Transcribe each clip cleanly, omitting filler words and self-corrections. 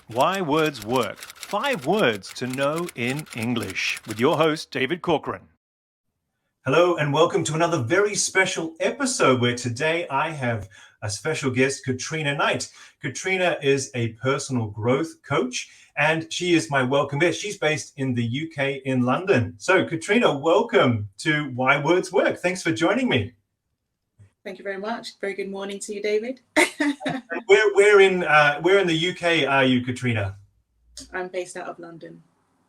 Why Words Work. 5 words to know in English with your host, David Corcoran. Hello and welcome to another very special episode where today I have a special guest, Catrina Knight. Catrina is a personal growth coach and she is my welcome guest. She's based in the UK in London. So Catrina, welcome to Why Words Work. Thanks for joining me. Thank you very much. Very good morning to you, David. Where in the UK are you, Catrina? I'm based out of London.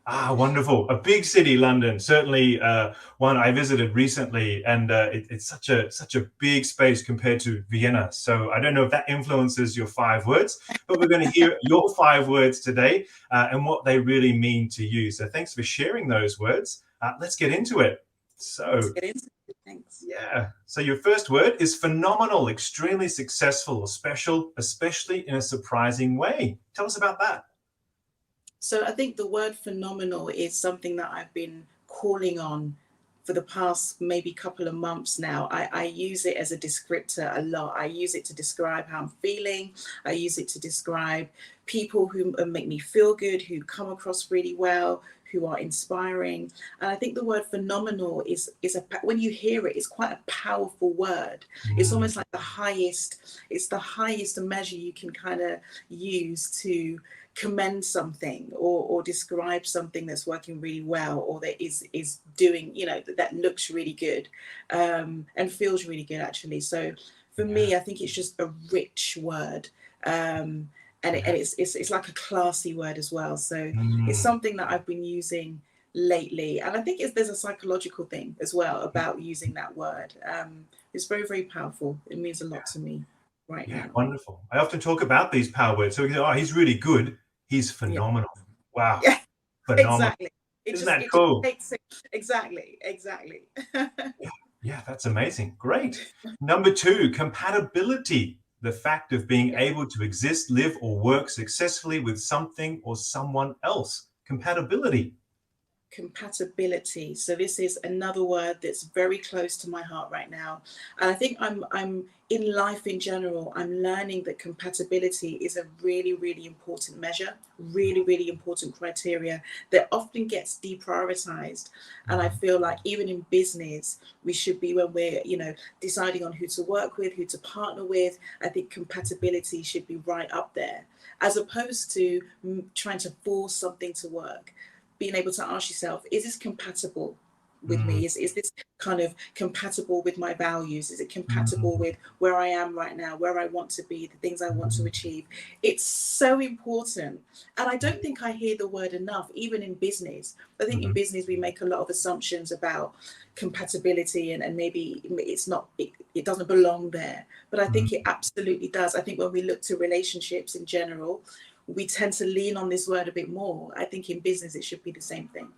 Ah, wonderful. A big city, London. Certainly one I visited recently, and it's such a big space compared to Vienna. So I don't know if that influences your 5 words, but we're going to hear your 5 words today and what they really mean to you. So thanks for sharing those words. Let's get into it. Let's get into it. Thanks. Yeah. So your first word is phenomenal, extremely successful or special, especially in a surprising way. Tell us about that. So I think the word phenomenal is something that I've been calling on for the past maybe couple of months now. I use it as a descriptor a lot. I use it to describe how I'm feeling. I use it to describe people who make me feel good, who come across really well, who are inspiring. And I think the word phenomenal is when you hear it, it's quite a powerful word. It's almost like it's the highest measure you can kind of use to commend something or describe something that's working really well or that is doing, that looks really good and feels really good actually. So for me, I think it's just a rich word. And it's like a classy word as well. So it's something that I've been using lately. And I think there's a psychological thing as well about using that word. It's very, very powerful. It means a lot to me right now. Wonderful. I often talk about these power words. So we go, oh, he's really good. He's phenomenal. Yeah. Wow. Yeah, Phenomenal. exactly. Isn't that cool? Exactly. Yeah, that's amazing. Great. Number 2, compatibility. The fact of being able to exist, live, or work successfully with something or someone else. Compatibility. Compatibility. So this is another word that's very close to my heart right now. And I think I'm in life in general, I'm learning that compatibility is a really, really important measure, really, really important criteria that often gets deprioritized. And I feel like even in business, we should be, when we're, deciding on who to work with, who to partner with, I think compatibility should be right up there, as opposed to trying to force something to work. Being able to ask yourself, is this compatible with me? Is this kind of compatible with my values? Is it compatible with where I am right now, where I want to be, the things I want to achieve? It's so important. And I don't think I hear the word enough, even in business. I think in business, we make a lot of assumptions about compatibility and maybe it doesn't belong there. But I think it absolutely does. I think when we look to relationships in general, we tend to lean on this word a bit more. I think in business, it should be the same thing.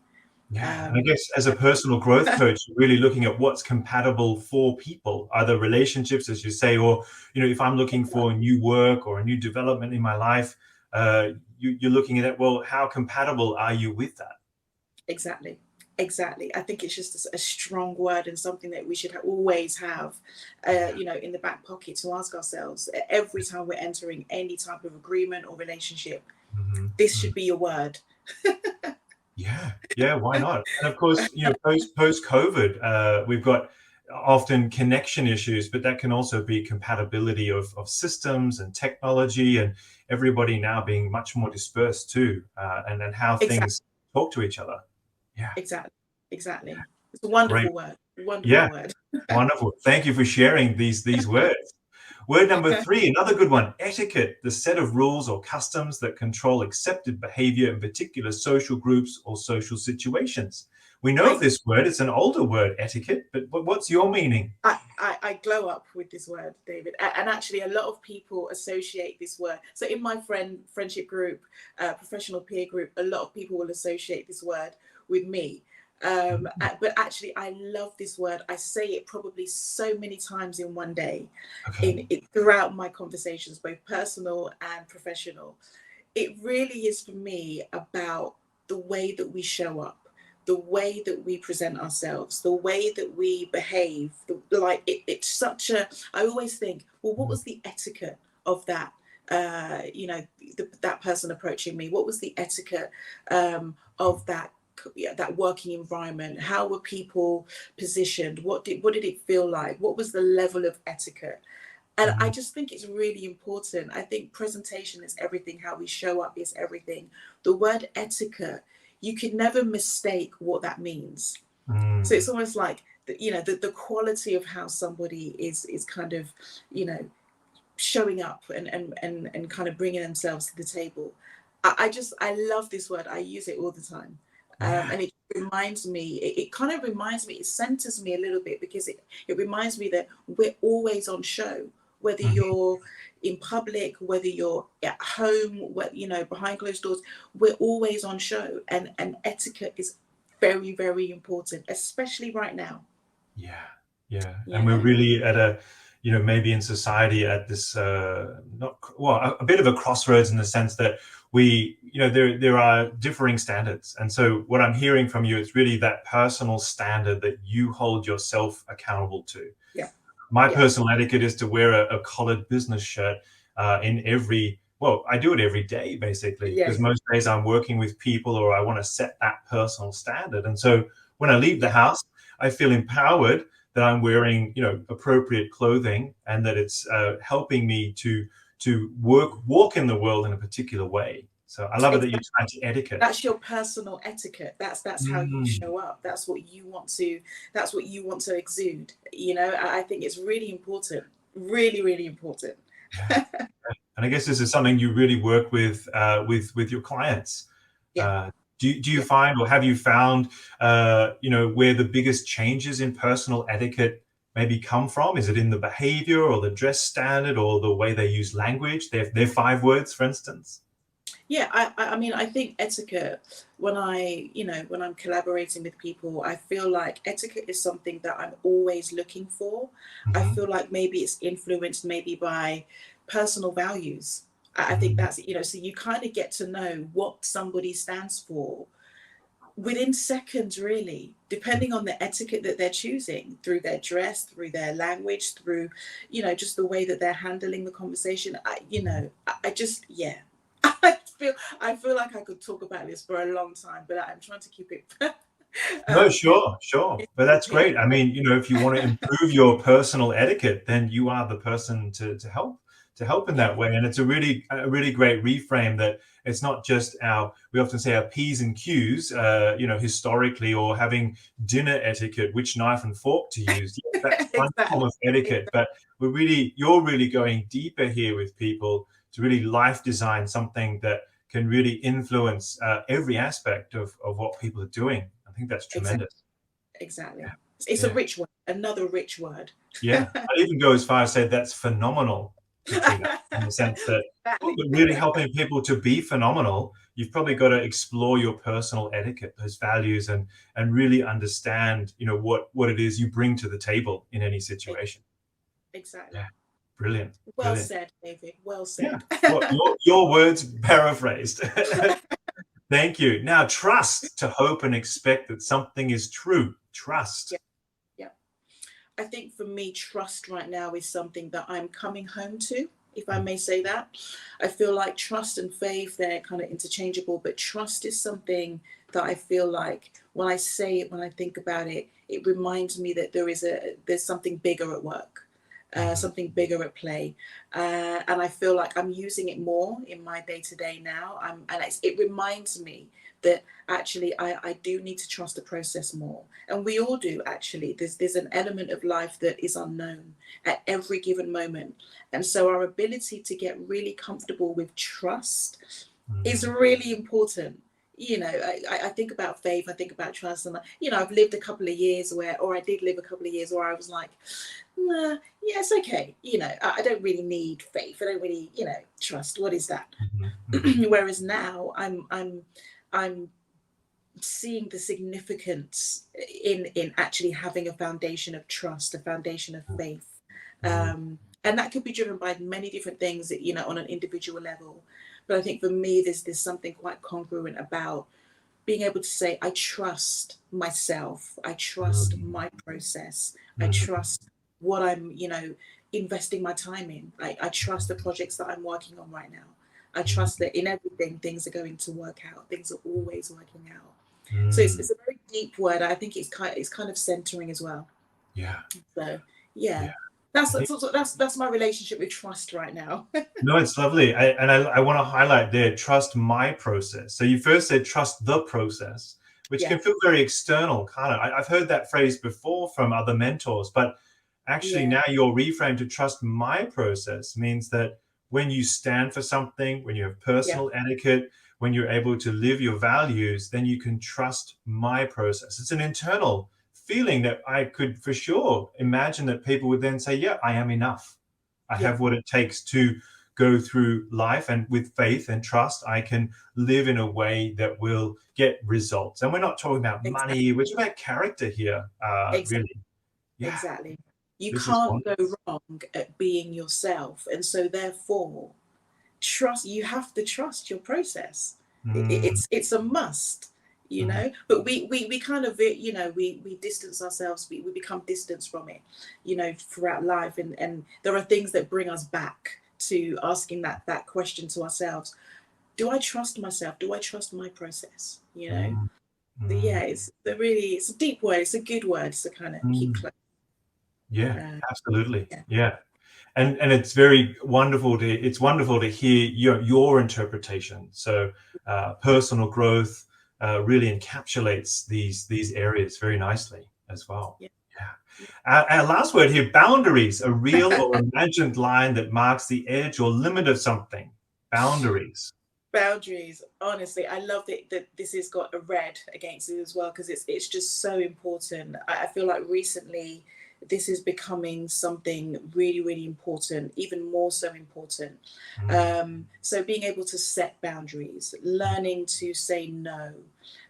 Yeah, and I guess as a personal growth coach, you're really looking at what's compatible for people, either relationships, as you say, or, if I'm looking for new work or a new development in my life, you're looking at it, well, how compatible are you with that? Exactly. I think it's just a strong word and something that we should always have, in the back pocket to ask ourselves every time we're entering any type of agreement or relationship. This should be your word. Yeah, why not? And of course, post COVID, we've got often connection issues, but that can also be compatibility of systems and technology, and everybody now being much more dispersed too, and then how things talk to each other. Yeah, exactly. It's a wonderful word. Word. Wonderful. Thank you for sharing these words. Word number 3, another good one, etiquette, the set of rules or customs that control accepted behavior in particular social groups or social situations. We know of this word, it's an older word, etiquette, but what's your meaning? I glow up with this word, David. And actually, a lot of people associate this word. So in my friendship group, professional peer group, a lot of people will associate this word with me. But actually, I love this word. I say it probably so many times in one day, throughout my conversations, both personal and professional. It really is for me about the way that we show up, the way that we present ourselves, the way that we behave. It's such a, I always think, well, what was the etiquette of that that person approaching me? What was the etiquette of that working environment? How were people positioned? What did it feel like? What was the level of etiquette? And I Mhm. just think it's really important. I think presentation is everything. How we show up is everything. The word etiquette, you can never mistake what that means. So Mm. it's almost like the quality of how somebody is kind of, you know, showing up and kind of bringing themselves to the table. I love this word. I use it all the time. Yeah. And it reminds me, it kind of reminds me, it centers me a little bit, because it reminds me that we're always on show, whether Mhm. you're in public, whether you're at home, behind closed doors, we're always on show. And etiquette is very, very important, especially right now. Yeah, yeah, and we're Yeah. really at a, maybe in society at this, not well, a bit of a crossroads in the sense that there are differing standards, and so what I'm hearing from you, it's really that personal standard that you hold yourself accountable to. Yeah. My Yeah. personal etiquette is to wear a collared business shirt in every. Well, I do it every day basically Yeah. because most days I'm working with people or I want to set that personal standard. And so when I leave the Yeah. house, I feel empowered that I'm wearing, appropriate clothing and that it's helping me to walk in the world in a particular way. So I love it that you Exactly. tie to etiquette. That's your personal etiquette. That's how you Mm, show up. That's what you want to exude. I think it's really important. Really, really important. yeah. And I guess this is something you really work with your clients. Yeah. Uh, do you Yeah. find, or have you found, where the biggest changes in personal etiquette maybe come from? Is it in the behavior or the dress standard or the way they use language? Their 5 words, for instance. Yeah, I mean, I think etiquette, when I'm collaborating with people, I feel like etiquette is something that I'm always looking for. I Hmm. feel like maybe it's influenced maybe by personal values. I think Mm, that's, so you kind of get to know what somebody stands for within seconds, really, depending on the etiquette that they're choosing, through their dress, through their language, through, just the way that they're handling the conversation. I just, yeah. I feel like I could talk about this for a long time, but I'm trying to keep it No, um sure. But that's here. great. I mean, if you want to improve your personal etiquette, then you are the person to help in Yeah, that way. And it's a really great reframe that it's not just we often say our P's and Q's, historically, or having dinner etiquette, which knife and fork to use. Yeah, that's one form exactly. of etiquette, but you're really going deeper here with people to really life design something that can really influence every aspect of what people are doing. I think that's Exactly. tremendous. Exactly. It's a Yeah. rich word, another rich word. Yeah. I'd even go as far as say that's phenomenal, Catrina, in the sense that, well, Exactly. but really helping people to be phenomenal, you've probably got to explore your personal etiquette, those values, and really understand, what it is you bring to the table in any situation. Exactly. Yeah. Brilliant. Well Brilliant. said, David. Well Yeah. said. Well, your words paraphrased. Thank you. Now, trust, to hope and expect that something is true. Trust. Yeah. Yeah. I think for me, trust right now is something that I'm coming home to, if I Mm, may say that. I feel like trust and faith, they're kind of interchangeable, but trust is something that I feel like when I say it, when I think about it, it reminds me that there's something bigger at work. mhm, Something bigger at play, and I feel like I'm using it more in my day to day now. It reminds me that actually I do need to trust the process more, and we all do. Actually, there's an element of life that is unknown at every given moment, and so our ability to get really comfortable with trust is mhm. really important. I think about faith, I think about trust, and I've lived a couple of years or I did live a couple of years where I was like, nah, yeah, it's okay. I don't really need faith. I don't really, trust. What is that? Mhm, mhm, Whereas now I'm seeing the significance in actually having a foundation of trust, a foundation of faith. mhm, And that could be driven by many different things, on an individual level. But I think for me, there's something quite congruent about being able to say, I trust myself, I trust mhm, my process, I mhm, trust what I'm, investing my time in. I trust the projects that I'm working on right now. I trust that in everything, things are going to work out. Things are always working out. So it's a very deep word. I think it's kind of centering as well. Yeah. So Yeah. yeah, that's my relationship with trust right now. No, it's lovely. I want to highlight there, trust my process. So you first said trust the process, which can feel Yes. very external, kind of. I've heard that phrase before from other mentors, but actually Yeah. now your reframe to trust my process means that when you stand for something, when you have Yeah. personal etiquette, when you're able to live your values, then you can trust my process. It's an internal feeling that I could for sure imagine that people would then say, yeah, I am enough. I Yeah. have what it takes to go through life, and with faith and trust I can live in a way that will get results. And we're not talking about money, we're Exactly. talking about character here, Exactly. really. Yeah, Exactly. You this is can't go wonderful. wrong at being yourself, and so therefore trust. You have to trust your process. Mm, It's a must, mhm, but we kind of we distance ourselves. We become distanced from it, throughout life, and there are things that bring us back to asking that question to ourselves. Do I trust myself? Do I trust my process? mm, So mm, yeah, it's a deep word. It's a good word to kind of keep mm. close. Yeah, uh, absolutely. yeah. Yeah. And it's very wonderful to hear your interpretation. So personal growth really encapsulates these areas very nicely as well. Yeah. Yeah. Our last word here, boundaries, a real or imagined line that marks the edge or limit of something. Boundaries. Boundaries, honestly, I love that this has got a red against it as well, because it's just so important. I feel like recently this is becoming something really, really important, even more so important. Mm, So being able to set boundaries, learning to say no,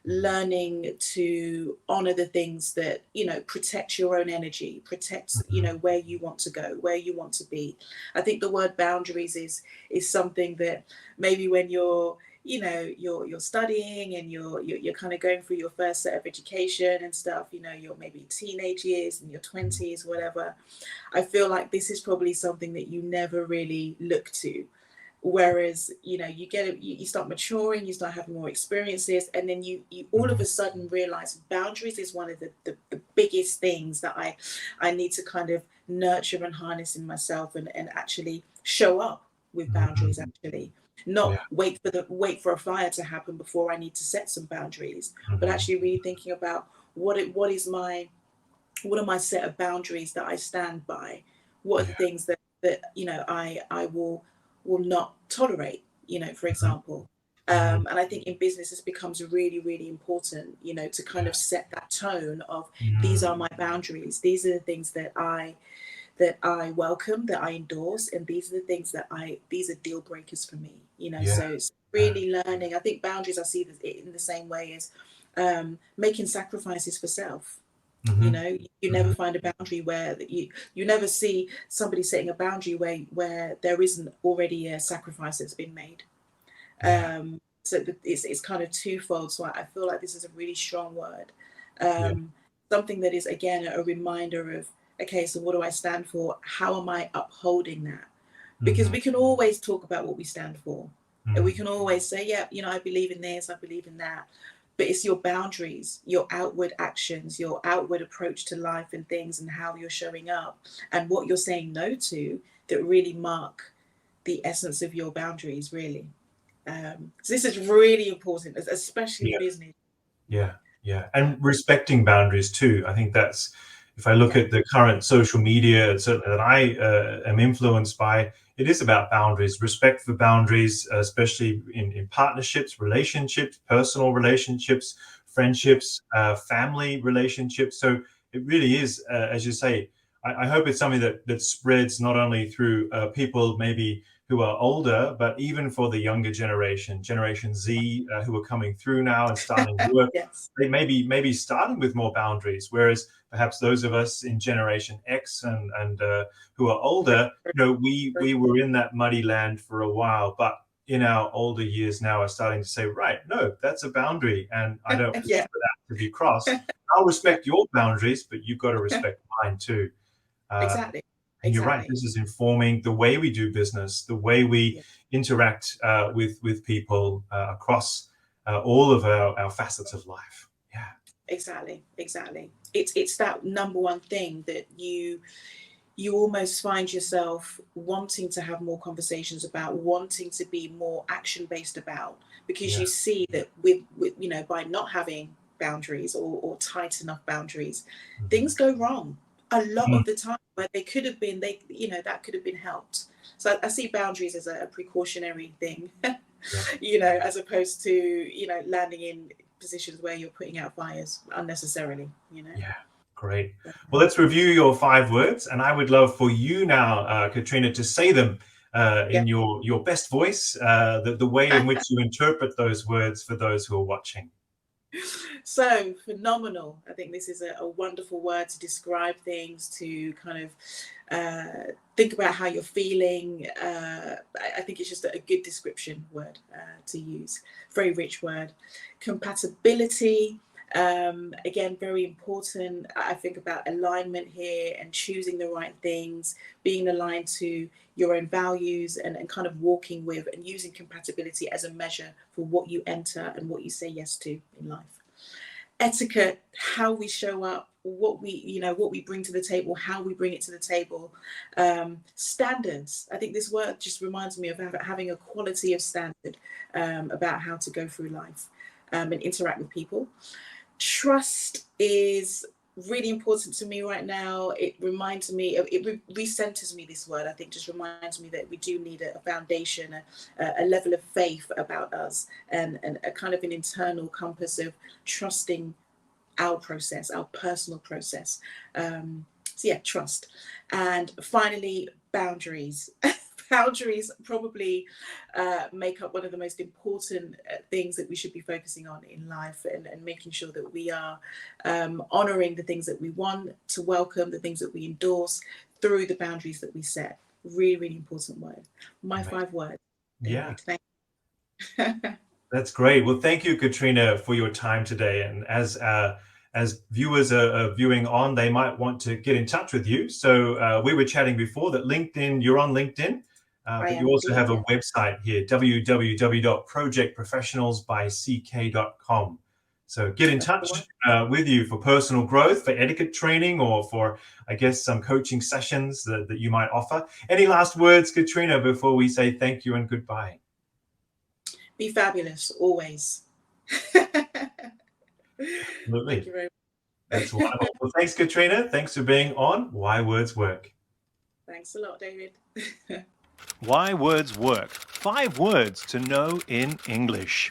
learning to honor the things that protect your own energy, protect mhm, where you want to go, where you want to be. I think the word boundaries is something that maybe when you're studying and you're kind of going through your first set of education and stuff, you're maybe teenage years in your 20s, whatever. I feel like this is probably something that you never really look to. Whereas you start maturing, you start having more experiences, and then you all of mhm. a sudden realize boundaries is one of the biggest things that I need to kind of nurture and harness in myself, and actually show up with boundaries, Mhm. actually Yeah. not wait for a fire to happen before I need to set some boundaries, but Mhm. actually really thinking about what are my set of boundaries that I stand by. What are the Yeah. things that I will not tolerate, for Mhm. example. Mhm. And I think in business this becomes really, really important, to kind Yeah. of set that tone of, these Mm. are my boundaries, these are the things that I welcome, that I endorse, and these are the things these are deal breakers for me. Yeah. So it's Yeah. really learning. I think boundaries, I see it in the same way as making sacrifices for self. Mhm. You never Mhm. find a boundary where you never see somebody setting a boundary where there isn't already a sacrifice that's been made. Yeah. So it's kind of twofold. So I feel like this is a really strong word, Yeah. something that is again a reminder of, okay, so what do I stand for? How am I upholding that? Because Mhm. we can always talk about what we stand for, and we Mm. can always say, yeah, I believe in this, I believe in that. But it's your boundaries, your outward actions, your outward approach to life and things, and how you're showing up, and what you're saying no to, that really mark the essence of your boundaries, really. So this is really important, especially in Yeah. business. Yeah, yeah, and respecting boundaries too. I think that's if I look Yeah, at the current social media, certainly that I am influenced by, it is about boundaries, respect for boundaries, especially in partnerships, relationships, personal relationships, friendships, family relationships. So it really is, as you say. I hope it's something that spreads not only through people maybe who are older, but even for the younger generation, Generation Z, who are coming through now and starting work, yes, they may be starting with more boundaries, whereas perhaps those of us in Generation X and who are very, older, very, we were in that muddy land for a while, but in our older years now are starting to say, right, no, that's a boundary, and I don't wish yeah, for that to be crossed. I'll yeah, respect your boundaries, but you've got to respect mine too. Uh, exactly. And you're right, Exactly. this is informing the way we do business, the way we Yeah. interact with people across all of our facets of life. Yeah. Exactly. Exactly. It's that number one thing that you almost find yourself wanting to have more conversations about, wanting to be more action based about, because Yeah. you see that with by not having boundaries or tight enough boundaries, Mhm. things go wrong a lot Mm. of the time where they could have been that could have been helped. So I see boundaries as a precautionary thing, Yeah. as opposed to landing in positions where you're putting out fires unnecessarily. Yeah. Great. But, Well, let's review your 5 words, and I would love for you now, Catrina, to say them yeah. in your best voice, the way in which you interpret those words for those who are watching. So phenomenal. I think this is a wonderful word to describe things, to kind of think about how you're feeling. I think it's just a good description word to use. Very rich word. Compatibility. Again, very important. I think about alignment here and choosing the right things, being aligned to your own values, and kind of walking with and using compatibility as a measure for what you enter and what you say yes to in life. Etiquette, how we show up, what we bring to the table, how we bring it to the table. Standards, I think this word just reminds me of having a quality of standard about how to go through life and interact with people. Trust is really important to me right now. It reminds me of, it recenters me, this word. I think just reminds me that we do need a foundation, a level of faith about us, and a kind of an internal compass of trusting our process, our personal process. So yeah, trust. And finally, boundaries. Boundaries probably make up one of the most important things that we should be focusing on in life, and making sure that we are honoring the things that we want to welcome, the things that we endorse through the boundaries that we set. Really, really important word. My Amazing. 5 words, Yeah. David. Thank you. That's great. Well, thank you, Catrina, for your time today. And as viewers are viewing on, they might want to get in touch with you. So we were chatting before that LinkedIn, you're on LinkedIn, I but you am also indeed, have a yeah. website here, www.projectprofessionalsbyck.com. So get in That's the one. touch with you for personal growth, for etiquette training, or for, I guess, some coaching sessions that you might offer. Any last words, Catrina, before we say thank you and goodbye? Be fabulous always. Thank Absolutely. you very That's much. wonderful. Well, thanks, Catrina. Thanks for being on Why Words Work. Thanks a lot, David. Why Words Work. 5 words to know in English.